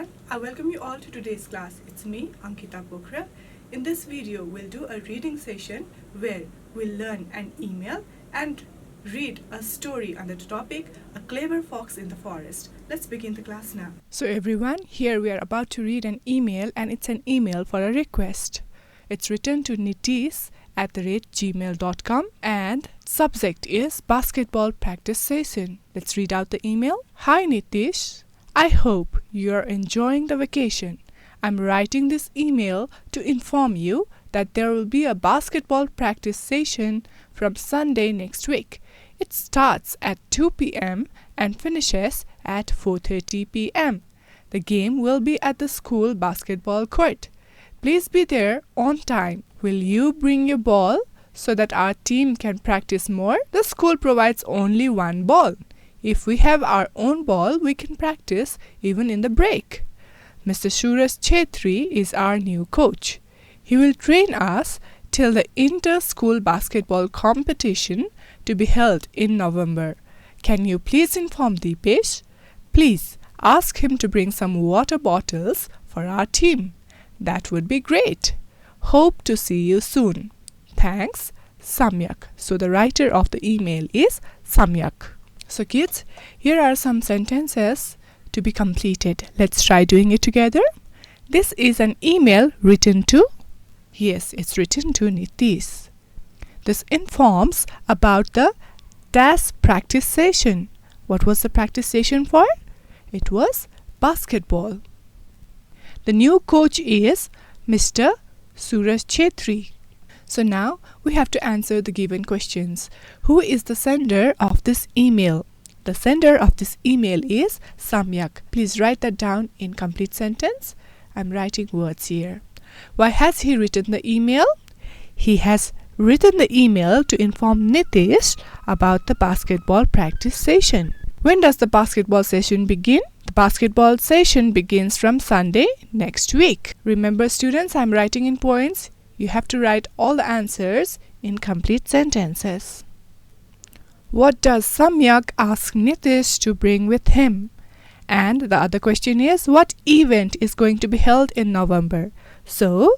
everyone. I welcome you all to today's class. It's me, Ankita Pokharel. In this video, we'll do a reading session where we'll learn an email and read a story under the topic A Clever Fox in the Forest. Let's begin the class now. So everyone, here we are about to read an email, and it's an email for a request. It's written to nitish@gmail.com and subject is basketball practice session. Let's read out the email. Hi Nitish, I hope you are enjoying the vacation. I'm writing this email to inform you that there will be a basketball practice session from Sunday next week. It starts at 2 p.m. and finishes at 4:30 p.m. The game will be at the school basketball court. Please be there on time. Will you bring your ball so that our team can practice more? The school provides only one ball. If we have our own ball, we can practice even in the break. Mr. Suraj Chetri is our new coach. He will train us till the inter-school basketball competition to be held in November. Can you please inform Deepesh? Please ask him to bring some water bottles for our team. That would be great. Hope to see you soon. Thanks, Samyak. So the writer of the email is Samyak. So kids, here are some sentences to be completed. Let's try doing it together. This is an email written to, yes, it's written to Nitish. This informs about the dash practice session. What was the practice session for? It was basketball. The new coach is Mr. Suraj Chetri. So now we have to answer the given questions. Who is the sender of this email? The sender of this email is Samyak. Please write that down in complete sentence. I'm writing words here. Why has he written the email? He has written the email to inform Nitish about the basketball practice session. When does the basketball session begin? The basketball session begins from Sunday next week. Remember students, I'm writing in points. You have to write all the answers in complete sentences. What does Samyak ask Nitish to bring with him? And the other question is, what event is going to be held in November? So,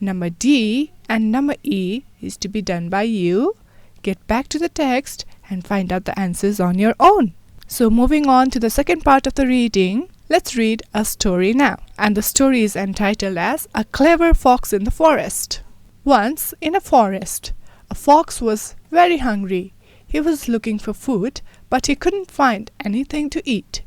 number D and number E is to be done by you. Get back to the text and find out the answers on your own. So moving on to the second part of the reading, let's read a story now. And the story is entitled as A Clever Fox in the Forest. Once in a forest, a fox was very hungry. He was looking for food, but he couldn't find anything to eat.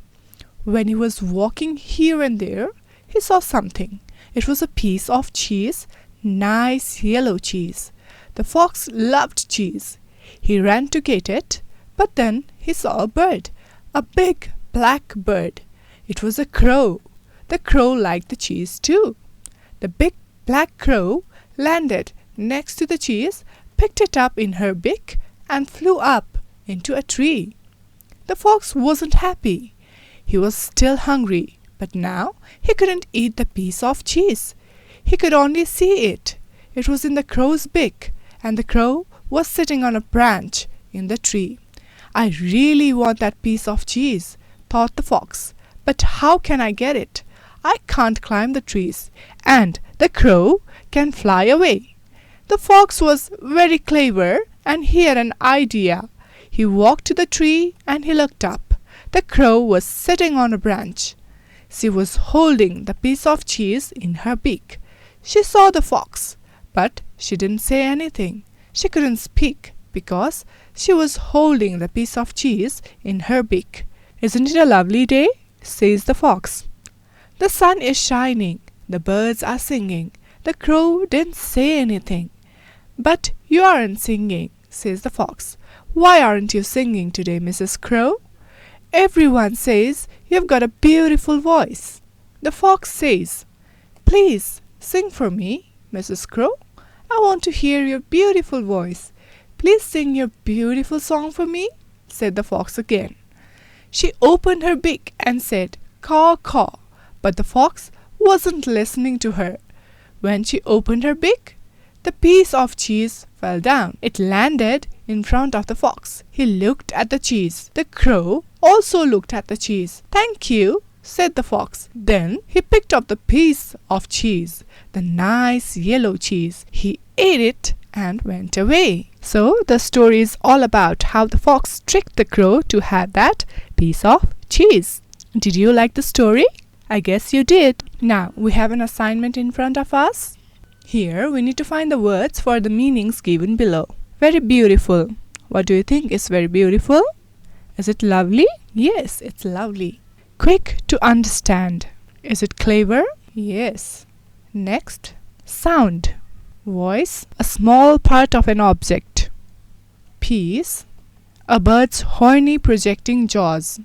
When he was walking here and there, he saw something. It was a piece of cheese, nice yellow cheese. The fox loved cheese. He ran to get it, but then he saw a bird. A big black bird. It was a crow. The crow liked the cheese too. The big black crow landed next to the cheese, picked it up in her beak, and flew up into a tree. The fox wasn't happy. He was still hungry, but now he couldn't eat the piece of cheese. He could only see it. It was in the crow's beak, and the crow was sitting on a branch in the tree. I really want that piece of cheese, thought the fox, but how can I get it? I can't climb the trees, and the crow can fly away. The fox was very clever, and he had an idea. He walked to the tree and he looked up. The crow was sitting on a branch. She was holding the piece of cheese in her beak. She saw the fox, but she didn't say anything. She couldn't speak because she was holding the piece of cheese in her beak. Isn't it a lovely day? Says the fox. The sun is shining. The birds are singing. The crow didn't say anything. But you aren't singing, says the fox. Why aren't you singing today, Mrs. Crow? Everyone says you've got a beautiful voice. The fox says, Please sing for me, Mrs. Crow. I want to hear your beautiful voice. Please sing your beautiful song for me, said the fox again. She opened her beak and said, Caw, caw, but the fox wasn't listening to her. When she opened her beak, the piece of cheese fell down. It landed in front of the fox. He looked at the cheese. The crow also looked at the cheese. Thank you, said the fox. Then he picked up the piece of cheese, the nice yellow cheese. He ate it and went away. So the story is all about how the fox tricked the crow to have that piece of cheese. Did you like the story? I guess you did. Now we have an assignment in front of us. Here we need to find the words for the meanings given below. Very beautiful. What do you think is very beautiful? Is it lovely? Yes, it's lovely. Quick to understand. Is it clever? Yes. Next, sound. Voice, a small part of an object. Piece, a bird's horny projecting jaws.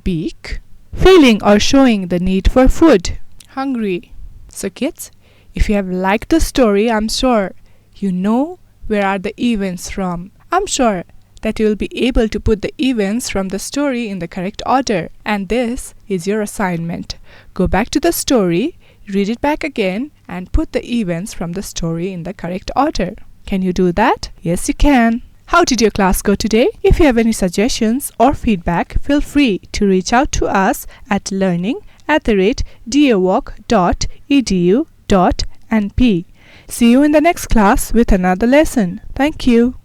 Beak, feeling or showing the need for food. Hungry. So kids, if you have liked the story, I'm sure you know where are the events from. I'm sure that you will be able to put the events from the story in the correct order. And this is your assignment. Go back to the story, read it back again, and put the events from the story in the correct order. Can you do that? Yes, you can. How did your class go today? If you have any suggestions or feedback, feel free to reach out to us at learning@daawalk.edu.np. See you in the next class with another lesson. Thank you.